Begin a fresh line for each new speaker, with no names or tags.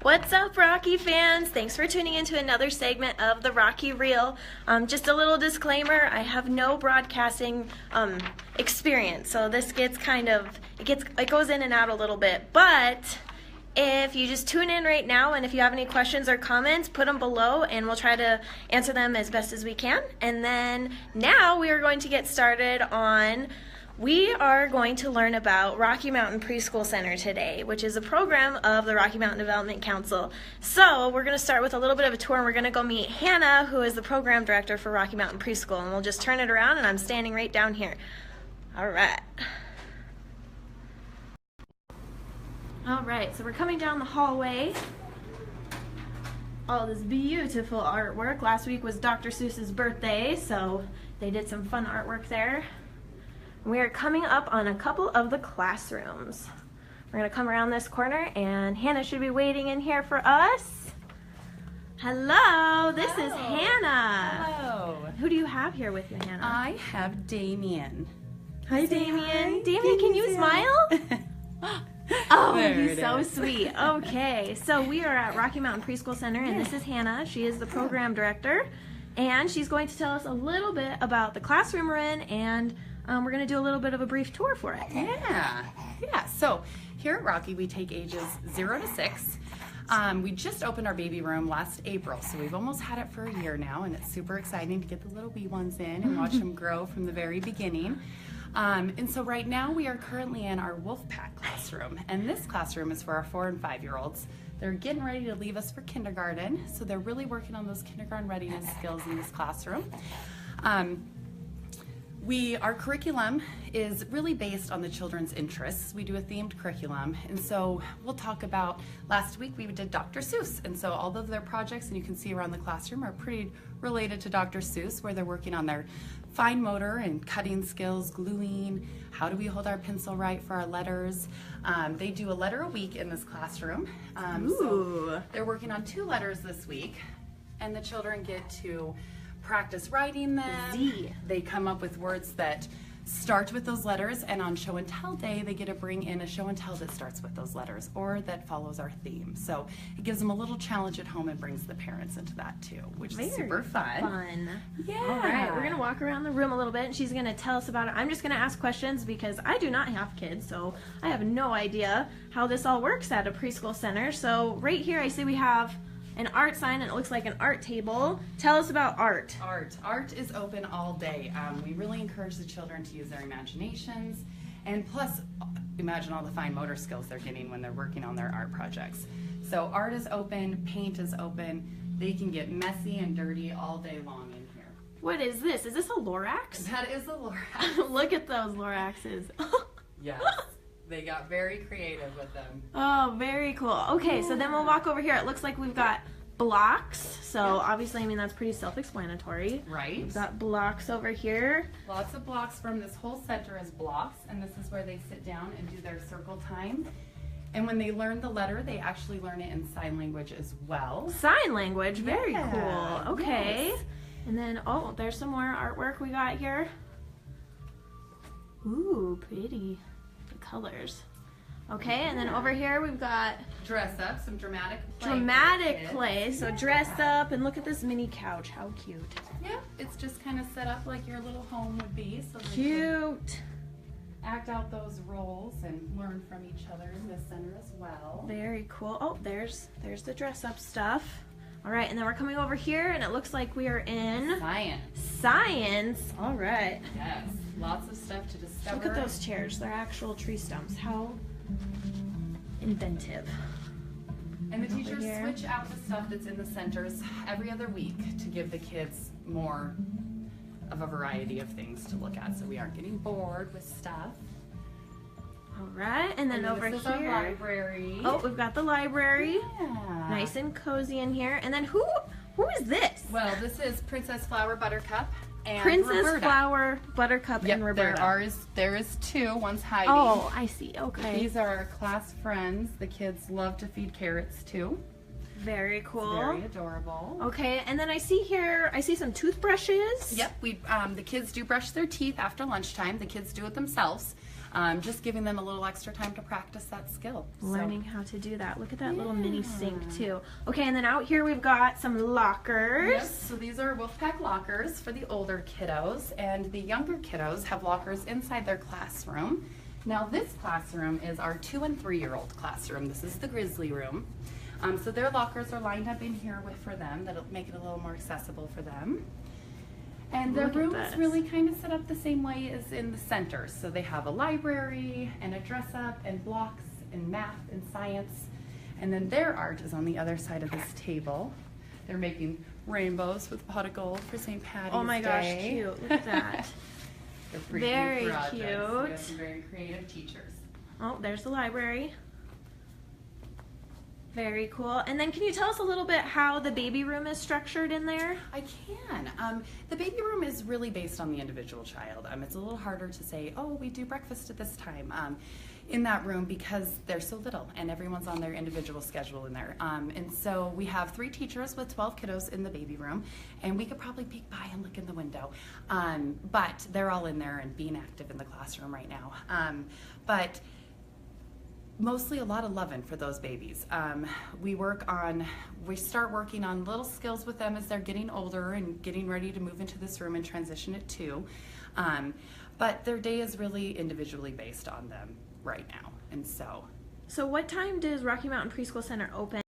What's up, Rocky fans? Thanks for tuning into another segment of the Rocky Reel. Just a little disclaimer, I have no broadcasting experience, so this gets it goes in and out a little bit. But if you just tune in right now, and if you have any questions or comments, put them below and we'll try to answer them as best as we can. And then now we are going to get started on we are going to learn about Rocky Mountain Preschool Center today, which is a program of the Rocky Mountain Development Council. So we're going to start with a little bit of a tour, and we're going to go meet Hannah, who is the program director for Rocky Mountain Preschool. And we'll just turn it around, and I'm standing right down here. All right. All right, so we're coming down the hallway. All this beautiful artwork. Last week was Dr. Seuss's birthday, so they did some fun artwork there. We are coming up on a couple of the classrooms. We're going to come around this corner, and Hannah should be waiting in here for us. Hello, this is Hannah.
Hello.
Who do you have here with you, Hannah?
I have Damien.
Hi, Damien.
Hi.
Damien, can you smile? Oh,
There
he's
it
so
is.
sweet. Okay, so we are at Rocky Mountain Preschool Center, and this is Hannah. She is the program director, and she's going to tell us a little bit about the classroom we're in, and we're going to do a little bit of a brief tour for it.
Yeah. So here at Rocky, we take ages 0 to 6. We just opened our baby room last April, so we've almost had it for a year now, and it's super exciting to get the little wee ones in and watch them grow from the very beginning. And so right now we are currently in our Wolfpack classroom, and this classroom is for our 4 and 5-year-olds. They're getting ready to leave us for kindergarten, so they're really working on those kindergarten readiness skills in this classroom. Our curriculum is really based on the children's interests. We do a themed curriculum, and so we'll talk about, last week we did Dr. Seuss, and so all of their projects, and you can see around the classroom, are pretty related to Dr. Seuss, where they're working on their fine motor and cutting skills, gluing, how do we hold our pencil right for our letters. They do a letter a week in this classroom. So they're working on 2 letters this week, and the children get to practice writing them.
Z.
They come up with words that start with those letters, and on show and tell day they get to bring in a show and tell that starts with those letters or that follows our theme. So it gives them a little challenge at home and brings the parents into that too, which is super fun. Yeah.
All right, we're going to walk around the room a little bit, and she's going to tell us about it. I'm just going to ask questions because I do not have kids, so I have no idea how this all works at a preschool center. So right here I see we have an art sign, and it looks like an art table. Tell us about art.
Art is open all day. We really encourage the children to use their imaginations, and plus imagine all the fine motor skills they're getting when they're working on their art projects. So art is open, paint is open. They can get messy and dirty all day long in here.
What is this? Is this a Lorax?
That is a Lorax.
Look at those Loraxes.
Yes. They got very creative with them.
Oh, very cool. Okay, so then we'll walk over here. It looks like we've got blocks. So obviously, I mean, that's pretty self-explanatory.
Right.
We've got blocks over here.
Lots of blocks from this whole center is blocks, and this is where they sit down and do their circle time. And when they learn the letter, they actually learn it in sign language as well.
Sign language, very
Yeah,
cool. Okay.
yes.
And then, oh, there's some more artwork we got here. Ooh, pretty. The colors. Okay, and then over here we've got
Dress up, some dramatic play.
dramatic play. So dress up, and look at this mini couch. How cute.
Yeah, it's just kind of set up like your little home would be. So they can
Cute.
act out those roles and learn from each other in this center as well.
Very cool. Oh, there's the dress up stuff. All right, and then we're coming over here, and it looks like we are in science. All right.
Yes, lots of stuff to discover.
Look at those chairs. They're actual tree stumps. How inventive.
And the teachers
here.
switch out the stuff that's in the centers every other week to give the kids more of a variety of things to look at, so we aren't getting bored with stuff.
All right, and then over
this is
here.
our library.
Oh, we've got the library.
Yeah.
Nice and cozy in here. And then who is this?
Well, this is Princess Flower Buttercup and
Princess
Roberta.
Flower, Buttercup, and Roberta.
There is 2. One's Heidi.
Oh, I see. Okay.
These are our class friends. The kids love to feed carrots too.
Very cool.
Very adorable.
Okay, and then I see some toothbrushes.
Yep, the kids do brush their teeth after lunchtime. The kids do it themselves. just giving them a little extra time to practice that skill.
Learning how to do that. Look at that little mini sink too. Okay, and then out here we've got some lockers.
Yes, so these are Wolfpack lockers for the older kiddos, and the younger kiddos have lockers inside their classroom. Now this classroom is our 2- and 3-year-old classroom. This is the Grizzly room. So their lockers are lined up in here for them. That'll make it a little more accessible for them. And their room is really kind of set up the same way as in the center. So they have a library and a dress up and blocks and math and science. And then their art is on the other side of this table. They're making rainbows with pot of gold for St. Patty's Day.
Oh my gosh, cute. Look at that.
They're pretty
Very
cute projects.
cute.
We have some very creative teachers.
Oh, there's the library. Very cool. And then can you tell us a little bit how the baby room is structured in there?
I can. The baby room is really based on the individual child. It's a little harder to say, oh, we do breakfast at this time in that room because they're so little and everyone's on their individual schedule in there. And so we have 3 teachers with 12 kiddos in the baby room, and we could probably peek by and look in the window. But they're all in there and being active in the classroom right now. But mostly a lot of loving for those babies. We start working on little skills with them as they're getting older and getting ready to move into this room and transition at 2. But their day is really individually based on them right now. And so
So what time does Rocky Mountain Preschool Center open?